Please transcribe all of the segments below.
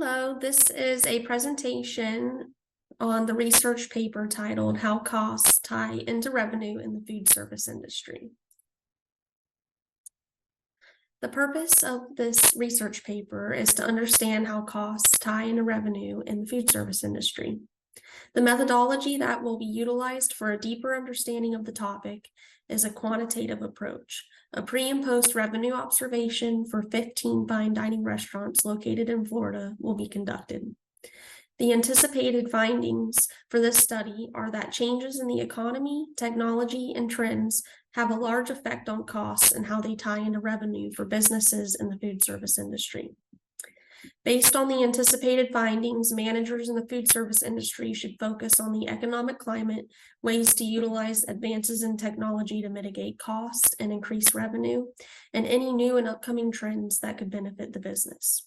Hello, this is a presentation on the research paper titled How Costs Tie into Revenue in the Food Service Industry. The purpose of this research paper is to understand how costs tie into revenue in the food service industry. The methodology that will be utilized for a deeper understanding of the topic is a quantitative approach. A pre and post revenue observation for 15 fine dining restaurants located in Florida will be conducted. The anticipated findings for this study are that changes in the economy, technology, and trends have a large effect on costs and how they tie into revenue for businesses in the food service industry. Based on the anticipated findings, managers in the food service industry should focus on the economic climate, ways to utilize advances in technology to mitigate costs and increase revenue, and any new and upcoming trends that could benefit the business.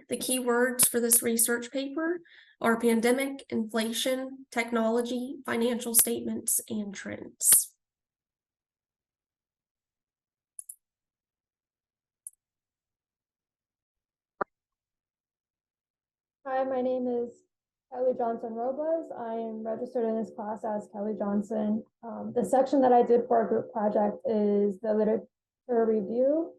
The key words for this research paper are pandemic, inflation, technology, financial statements, and trends. Hi, my name is Kelly Johnson Robles. I am registered in this class as Kelly Johnson. The section that I did for our group project is the literature review.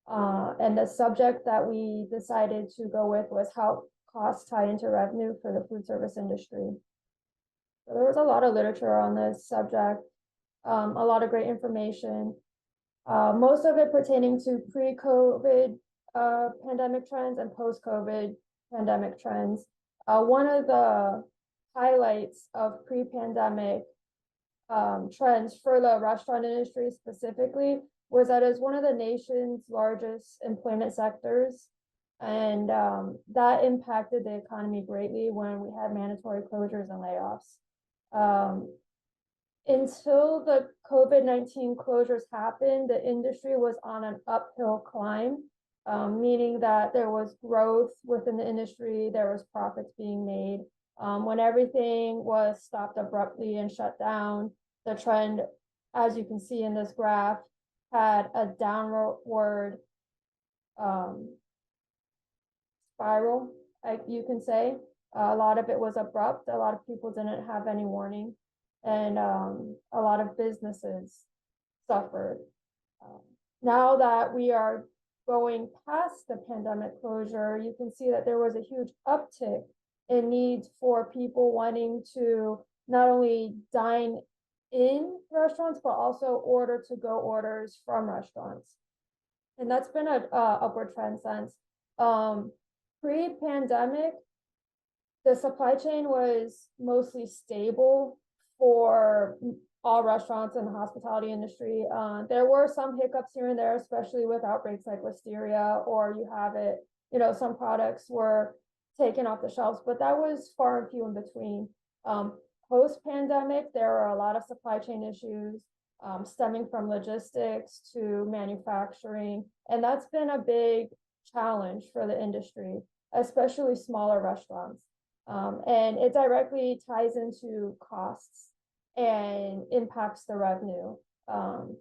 And the subject that we decided to go with was how costs tie into revenue for the food service industry. So there was a lot of literature on this subject, a lot of great information, most of it pertaining to pre-COVID pandemic trends and post-COVID pandemic trends. One of the highlights of pre-pandemic trends for the restaurant industry specifically was that it's one of the nation's largest employment sectors, and that impacted the economy greatly when we had mandatory closures and layoffs. Until the COVID-19 closures happened, the industry was on an uphill climb, meaning that there was growth within the industry, there was profits being made. When everything was stopped abruptly and shut down, the trend, as you can see in this graph, had a downward spiral, you can say. A lot of it was abrupt. A lot of people didn't have any warning, and a lot of businesses suffered. Now that we are going past the pandemic closure, you can see that there was a huge uptick in needs for people wanting to not only dine in restaurants, but also order to go orders from restaurants. And that's been an upward trend since. Pre-pandemic, the supply chain was mostly stable for all restaurants in the hospitality industry. There were some hiccups here and there, especially with outbreaks like listeria, or you have it, some products were taken off the shelves, but that was far and few in between. Post-pandemic, there are a lot of supply chain issues stemming from logistics to manufacturing, and that's been a big challenge for the industry, especially smaller restaurants. And it directly ties into costs and impacts the revenue.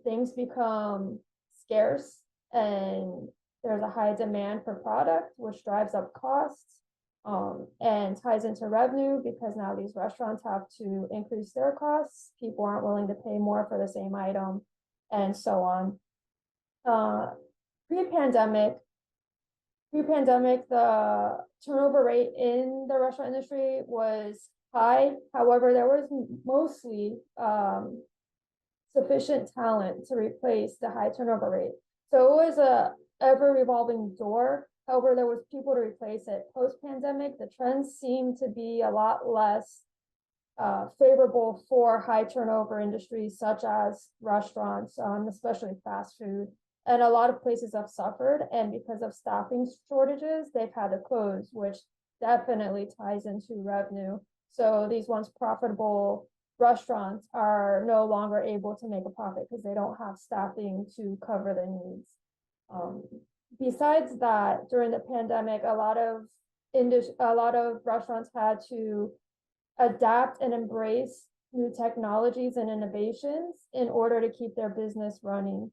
Things become scarce and there's a high demand for product, which drives up costs and ties into revenue, because now these restaurants have to increase their costs. People aren't willing to pay more for the same item, and so on. Pre-pandemic, the turnover rate in the restaurant industry was high. However, there was mostly sufficient talent to replace the high turnover rate. So it was a ever revolving door. However, there was people to replace it. Post-pandemic, the trends seem to be a lot less favorable for high turnover industries such as restaurants, especially fast food. And a lot of places have suffered, and because of staffing shortages, they've had to close, which definitely ties into revenue. So these once profitable restaurants are no longer able to make a profit because they don't have staffing to cover their needs. Besides that, during the pandemic, a lot of restaurants had to adapt and embrace new technologies and innovations in order to keep their business running,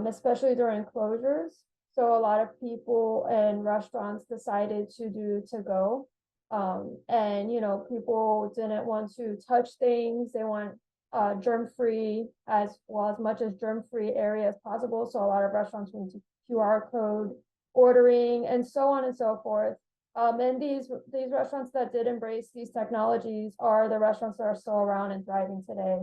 especially during closures. So a lot of people and restaurants decided to do to go. And people didn't want to touch things. They want germ-free as well, as much as germ-free area as possible. So a lot of restaurants went to QR code ordering and so on and so forth. And these restaurants that did embrace these technologies are the restaurants that are still around and thriving today.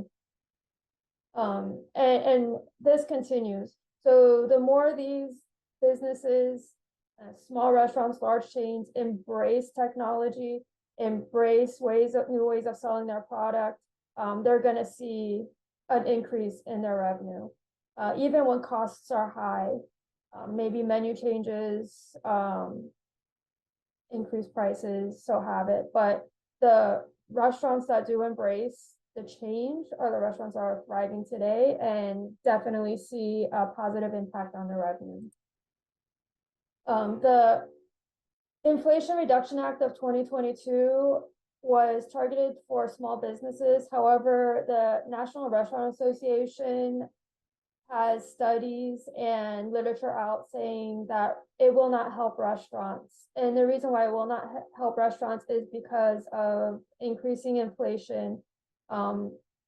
And this continues. So the more these businesses, small restaurants, large chains, embrace technology, embrace new ways of selling their product, they're going to see an increase in their revenue. Even when costs are high, maybe menu changes, increase prices, so have it. But the restaurants that do embrace the change are the restaurants that are thriving today and definitely see a positive impact on their revenue. The Inflation Reduction Act of 2022 was targeted for small businesses. However, the National Restaurant Association has studies and literature out saying that it will not help restaurants. And the reason why it will not help restaurants is because of increasing inflation,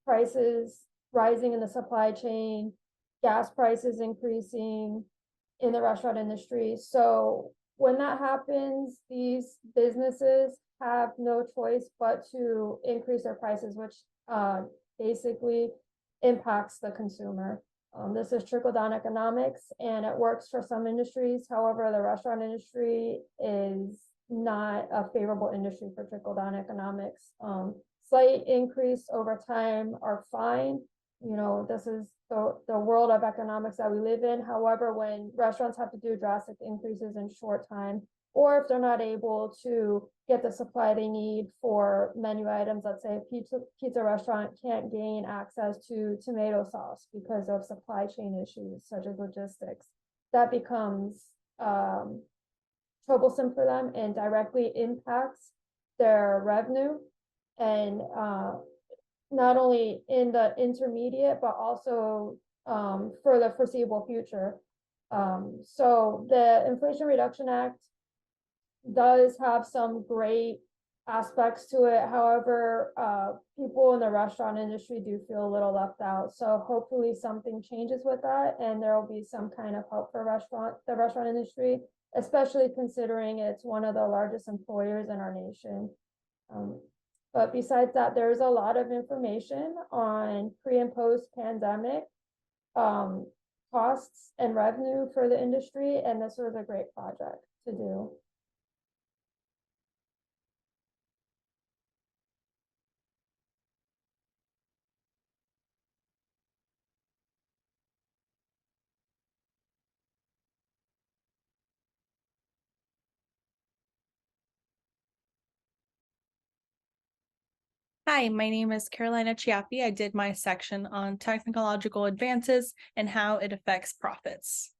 prices rising in the supply chain, gas prices increasing in the restaurant industry. So when that happens, these businesses have no choice but to increase their prices, which basically impacts the consumer. This is trickle-down economics, and it works for some industries. However, the restaurant industry is not a favorable industry for trickle-down economics. Slight increase over time are fine. This is the world of economics that we live in. However, when restaurants have to do drastic increases in short time, or if they're not able to get the supply they need for menu items, let's say a pizza restaurant can't gain access to tomato sauce because of supply chain issues such as logistics, that becomes troublesome for them and directly impacts their revenue, and not only in the intermediate but also for the foreseeable future. So the Inflation Reduction Act does have some great aspects to it. However, people in the restaurant industry do feel a little left out. So hopefully something changes with that, and there will be some kind of help for the restaurant industry, especially considering it's one of the largest employers in our nation. But besides that, there's a lot of information on pre and post pandemic costs and revenue for the industry, and this was a great project to do. Hi, my name is Carolina Chiappi. I did my section on technological advances and how it affects profits.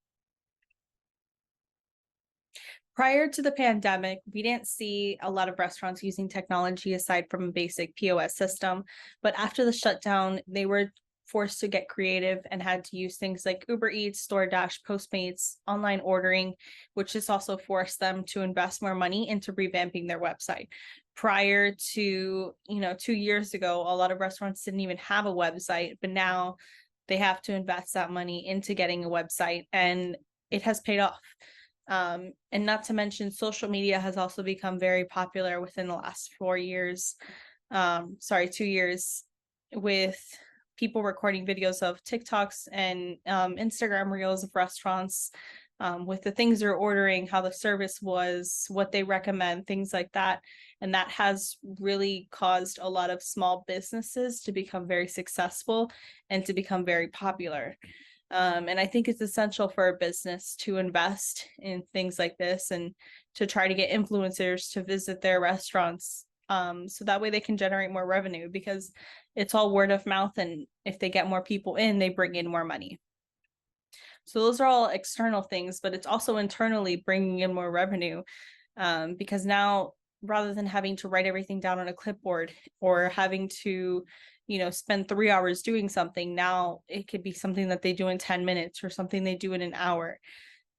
Prior to the pandemic, we didn't see a lot of restaurants using technology aside from a basic POS system. But after the shutdown, they were forced to get creative and had to use things like Uber Eats, DoorDash, Postmates, online ordering, which has also forced them to invest more money into revamping their website. Prior to, 2 years ago, a lot of restaurants didn't even have a website, but now they have to invest that money into getting a website, and it has paid off. And not to mention, social media has also become very popular within the last 2 years, with people recording videos of TikToks and Instagram reels of restaurants, with the things they're ordering, how the service was, what they recommend, things like that. And that has really caused a lot of small businesses to become very successful and to become very popular. And I think it's essential for a business to invest in things like this and to try to get influencers to visit their restaurants, so that way they can generate more revenue, because it's all word of mouth, and if they get more people in, they bring in more money. So those are all external things, but it's also internally bringing in more revenue, because now, rather than having to write everything down on a clipboard or having to spend 3 hours doing something, now it could be something that they do in 10 minutes or something they do in an hour.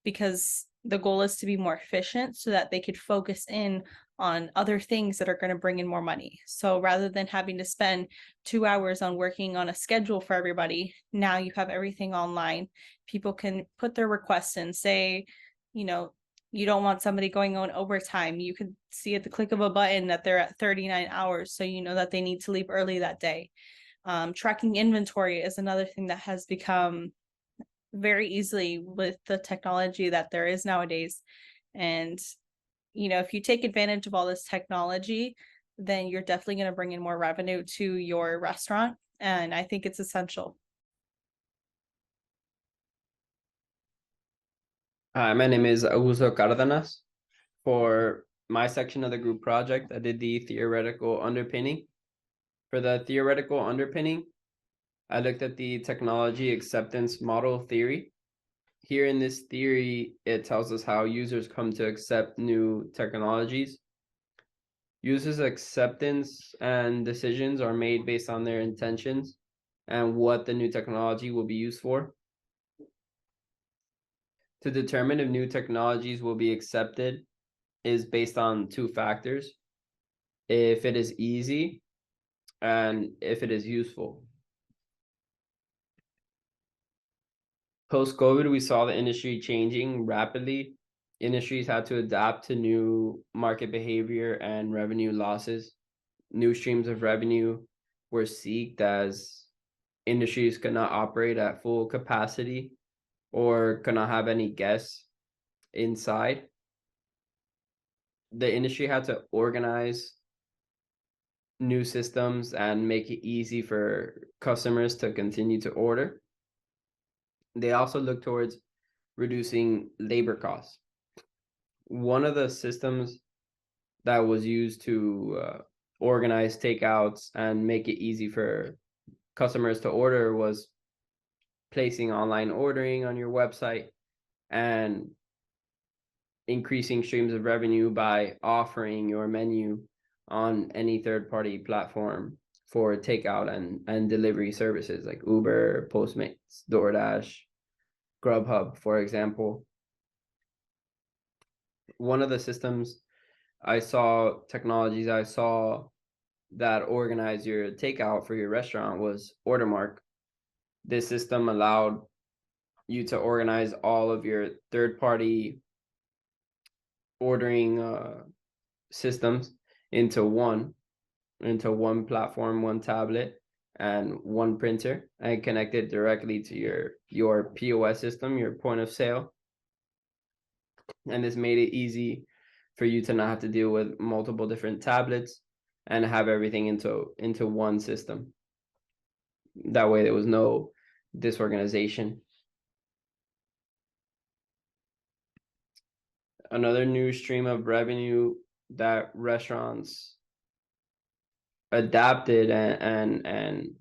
because the goal is to be more efficient so that they could focus in on other things that are going to bring in more money. So rather than having to spend 2 hours on working on a schedule for everybody, now you have everything online. People can put their requests in, say, you know, you don't want somebody going on overtime. You can see at the click of a button that they're at 39 hours. So you know that they need to leave early that day. Tracking inventory is another thing that has become very easily with the technology that there is nowadays. And, you know, if you take advantage of all this technology, then you're definitely going to bring in more revenue to your restaurant. And I think it's essential. Hi, my name is Augusto Cardenas. For my section of the group project, I did the theoretical underpinning. For the theoretical underpinning, I looked at the technology acceptance model theory. Here in this theory, it tells us how users come to accept new technologies. Users' acceptance and decisions are made based on their intentions and what the new technology will be used for. To determine if new technologies will be accepted is based on 2 factors: if it is easy and if it is useful. Post-COVID, we saw the industry changing rapidly. Industries had to adapt to new market behavior and revenue losses. New streams of revenue were sought as industries could not operate at full capacity or could not have any guests inside. The industry had to organize new systems and make it easy for customers to continue to order. They also look towards reducing labor costs. One of the systems that was used to organize takeouts and make it easy for customers to order was placing online ordering on your website and increasing streams of revenue by offering your menu on any third-party platform for takeout and delivery services like Uber, Postmates, DoorDash, Grubhub, for example. One of the systems technologies I saw that organize your takeout for your restaurant was Ordermark. This system allowed you to organize all of your third-party ordering systems into one platform, one tablet, and one printer, and connect it directly to your POS system, your point of sale. And this made it easy for you to not have to deal with multiple different tablets and have everything into one system. That way there was no disorganization. Another new stream of revenue that restaurants adapted and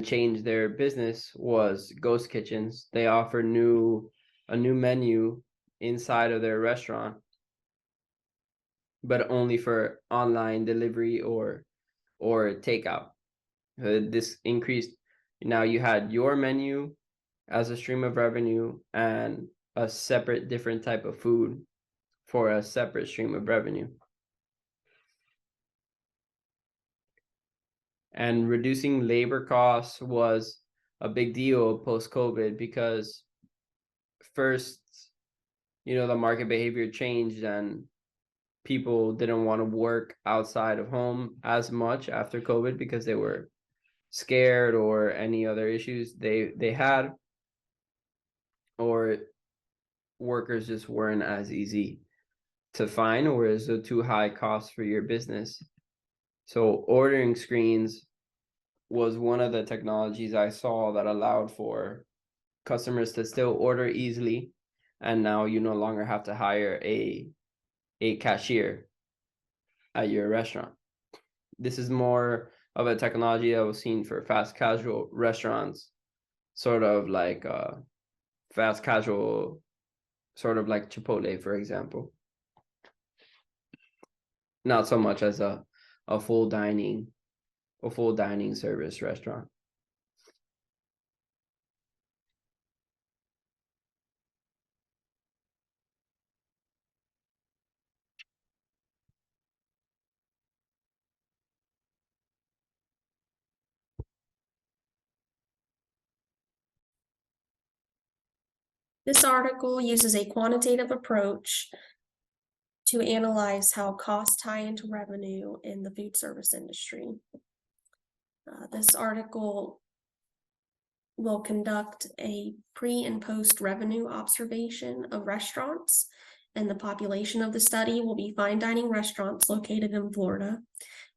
changed their business was ghost kitchens. They offer a new menu inside of their restaurant, but only for online delivery or takeout. This increased. Now you had your menu as a stream of revenue and a separate different type of food for a separate stream of revenue. And reducing labor costs was a big deal post-COVID because first, the market behavior changed and people didn't want to work outside of home as much after COVID because they were scared or any other issues they had, or workers just weren't as easy to find, or is a too high cost for your business. So ordering screens was one of the technologies I saw that allowed for customers to still order easily, and now you no longer have to hire a cashier at your restaurant. This is more of a technology that was seen for fast casual restaurants, sort of like fast casual, sort of like Chipotle, for example. Not so much as a full dining service restaurant. This article uses a quantitative approach to analyze how costs tie into revenue in the food service industry. This article will conduct a pre and post revenue observation of restaurants, and the population of the study will be fine dining restaurants located in Florida,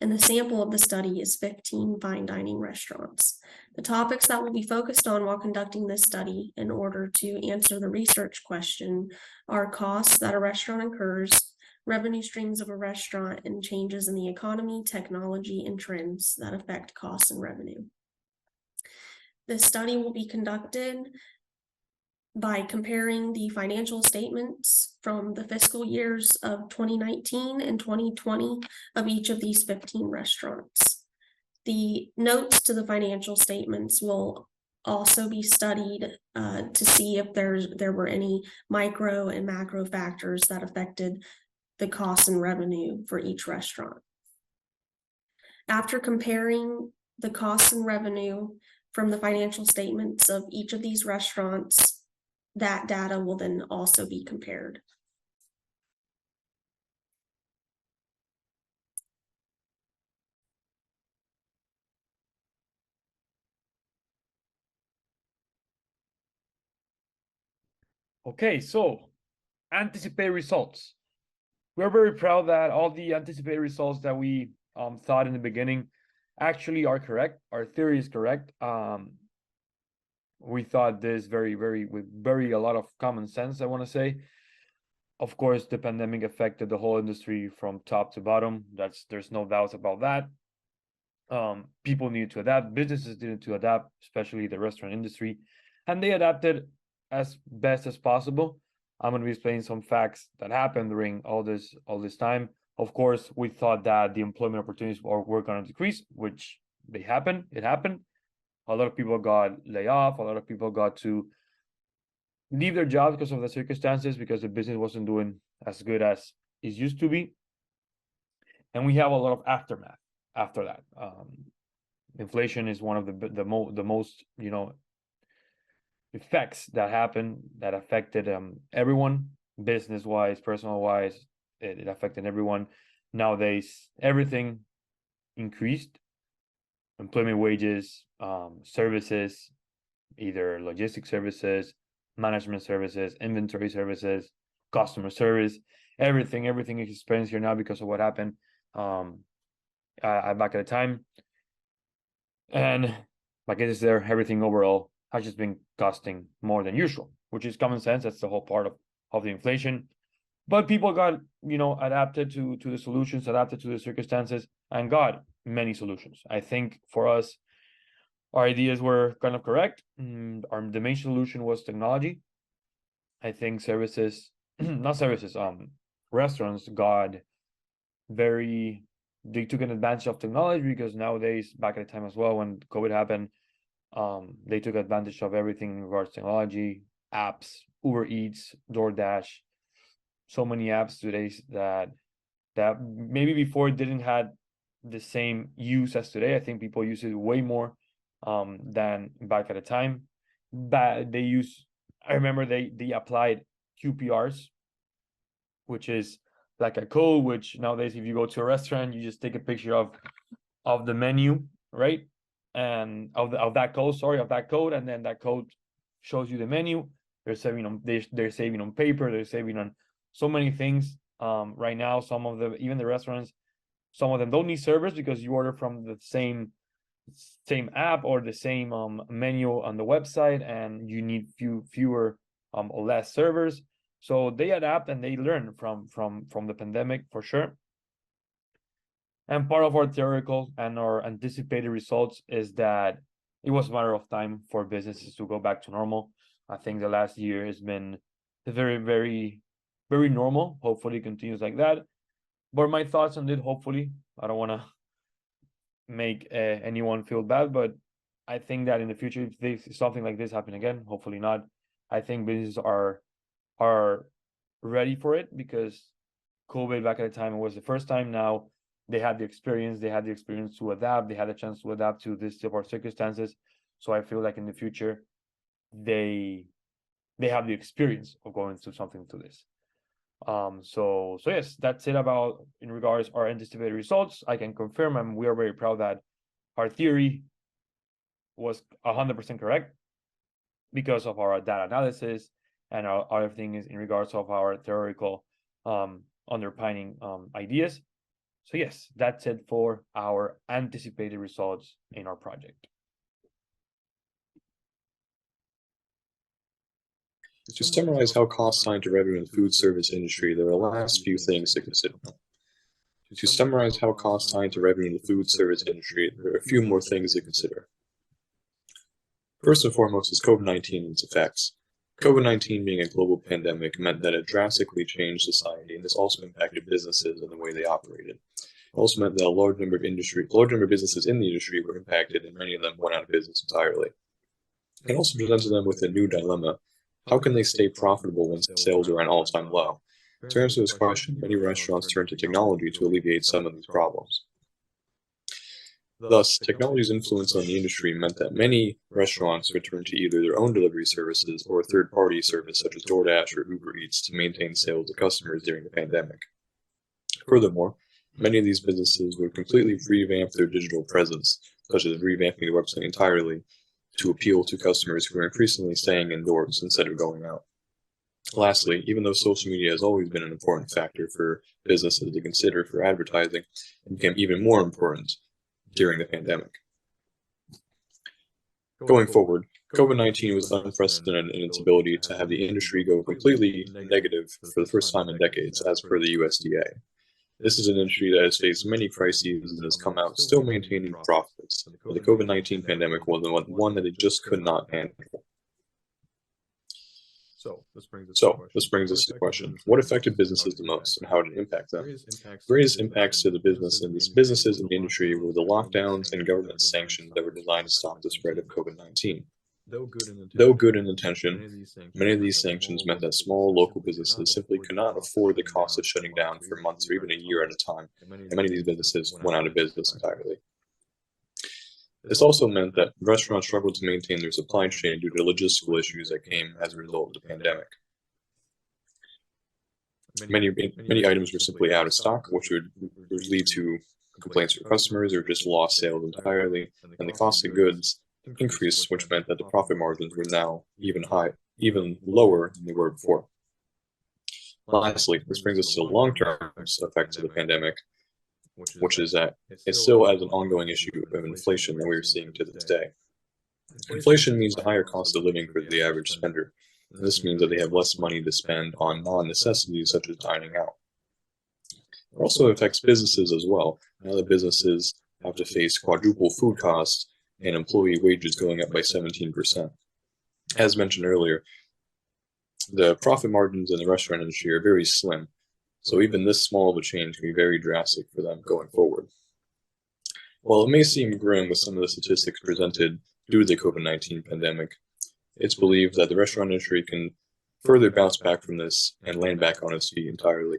and the sample of the study is 15 fine dining restaurants. The topics that will be focused on while conducting this study in order to answer the research question are costs that a restaurant incurs, revenue streams of a restaurant, and changes in the economy, technology, and trends that affect costs and revenue. This study will be conducted by comparing the financial statements from the fiscal years of 2019 and 2020 of each of these 15 restaurants. The notes to the financial statements will also be studied to see if there were any micro and macro factors that affected the cost and revenue for each restaurant. After comparing the costs and revenue from the financial statements of each of these restaurants, that data will then also be compared. Okay, so anticipated results. We're very proud that all the anticipated results that we thought in the beginning actually are correct. Our theory is correct. We thought this with a lot of common sense, I want to say. Of course, the pandemic affected the whole industry from top to bottom. There's no doubts about that. People needed to adapt, businesses needed to adapt, especially the restaurant industry, and they adapted as best as possible. I'm going to be explaining some facts that happened during all this time. Of course, we thought that the employment opportunities were going to decrease, which it happened. A lot of people got laid off. A lot of people got to leave their jobs because of the circumstances, because the business wasn't doing as good as it used to be. And we have a lot of aftermath after that. Inflation is one of the most, effects that happened that affected everyone, business wise, personal wise. It affected everyone. Nowadays, everything increased. Employment wages, services, either logistic services, management services, inventory services, customer service, everything is experienced here now because of what happened back at the time. And like it is there, everything overall has just been costing more than usual, which is common sense. That's the whole part of the inflation. But people got, adapted to the solutions, adapted to the circumstances, and got many solutions. I think for us, our ideas were kind of correct. The main solution was technology. I think restaurants they took an advantage of technology, because nowadays, back at the time as well, when COVID happened, they took advantage of everything in regards to technology, apps, Uber Eats, DoorDash, so many apps today that maybe before didn't have the same use as today. I think people use it way more than back at the time. But I remember they applied QPRs, which is like a code, which nowadays if you go to a restaurant, you just take a picture of the menu, right? And of that code, and then that code shows you the menu. They're saving on paper, they're saving on so many things. Right now, even the restaurants, some of them don't need servers, because you order from the same app or the same menu on the website, and you need fewer or less servers. So they adapt and they learn from the pandemic for sure. And part of our theoretical and our anticipated results is that it was a matter of time for businesses to go back to normal. I think the last year has been very, very, very normal. Hopefully it continues like that. But my thoughts on it, hopefully, I don't want to make anyone feel bad, but I think that in the future, if something like this happen again, hopefully not, I think businesses are ready for it, because COVID back at the time, it was the first time. Now they had the experience to adapt, they had a chance to adapt to this type of circumstances. So I feel like in the future, they they have the experience of going through something to this. So yes, that's it about in regards our anticipated results. I can confirm, and we are very proud that our theory was 100% correct because of our data analysis and our other things in regards of our theoretical underpinning ideas. So yes, that's it for our anticipated results in our project. To summarize how costs tie into revenue in the food service industry, there are the last few things to consider. To summarize how costs tie into revenue in the food service industry, there are a few more things to consider. First and foremost is COVID-19 and its effects. COVID-19 being a global pandemic meant that it drastically changed society, and this also impacted businesses and the way they operated. It also meant that a large number of businesses in the industry were impacted, and many of them went out of business entirely. It also presented them with a new dilemma. How can they stay profitable when sales are at an all-time low? To answer this question, many restaurants turn to technology to alleviate some of these problems. Thus, technology's influence on the industry meant that many restaurants would turn to either their own delivery services or a third-party service such as DoorDash or Uber Eats to maintain sales to customers during the pandemic. Furthermore, many of these businesses would completely revamp their digital presence, such as revamping the website entirely, to appeal to customers who are increasingly staying indoors instead of going out. Lastly, even though social media has always been an important factor for businesses to consider for advertising, it became even more important during the pandemic. Going forward, COVID-19 was unprecedented in its ability to have the industry go completely negative for the first time in decades, as per the USDA. This is an industry that has faced many crises and has come out still maintaining profits, but the COVID-19 pandemic was one that it just could not handle. So this brings us to the question, what affected businesses the most and how did it impact them? Greatest impacts to the businesses in the industry were the lockdowns and government sanctions that were designed to stop the spread of COVID-19. Though good in intention, many of these sanctions meant that small local businesses simply could not afford the cost of shutting down for months or even a year at a time, and many of these businesses went out of business entirely. This also meant that restaurants struggled to maintain their supply chain due to logistical issues that came as a result of the pandemic. Many items were simply out of stock, which would lead to complaints from customers or just lost sales entirely, and the cost of goods increased, which meant that the profit margins were now even lower than they were before. Lastly, this brings us to the long-term effects of the pandemic, which is that it still has an ongoing issue of inflation that we are seeing to this day. Inflation means a higher cost of living for the average spender. This means that they have less money to spend on non-necessities such as dining out. It also affects businesses as well. Now that businesses have to face quadruple food costs and employee wages going up by 17%. As mentioned earlier, the profit margins in the restaurant industry are very slim, so even this small of a change can be very drastic for them going forward. While it may seem grim with some of the statistics presented due to the COVID-19 pandemic, it's believed that the restaurant industry can further bounce back from this and land back on its feet entirely.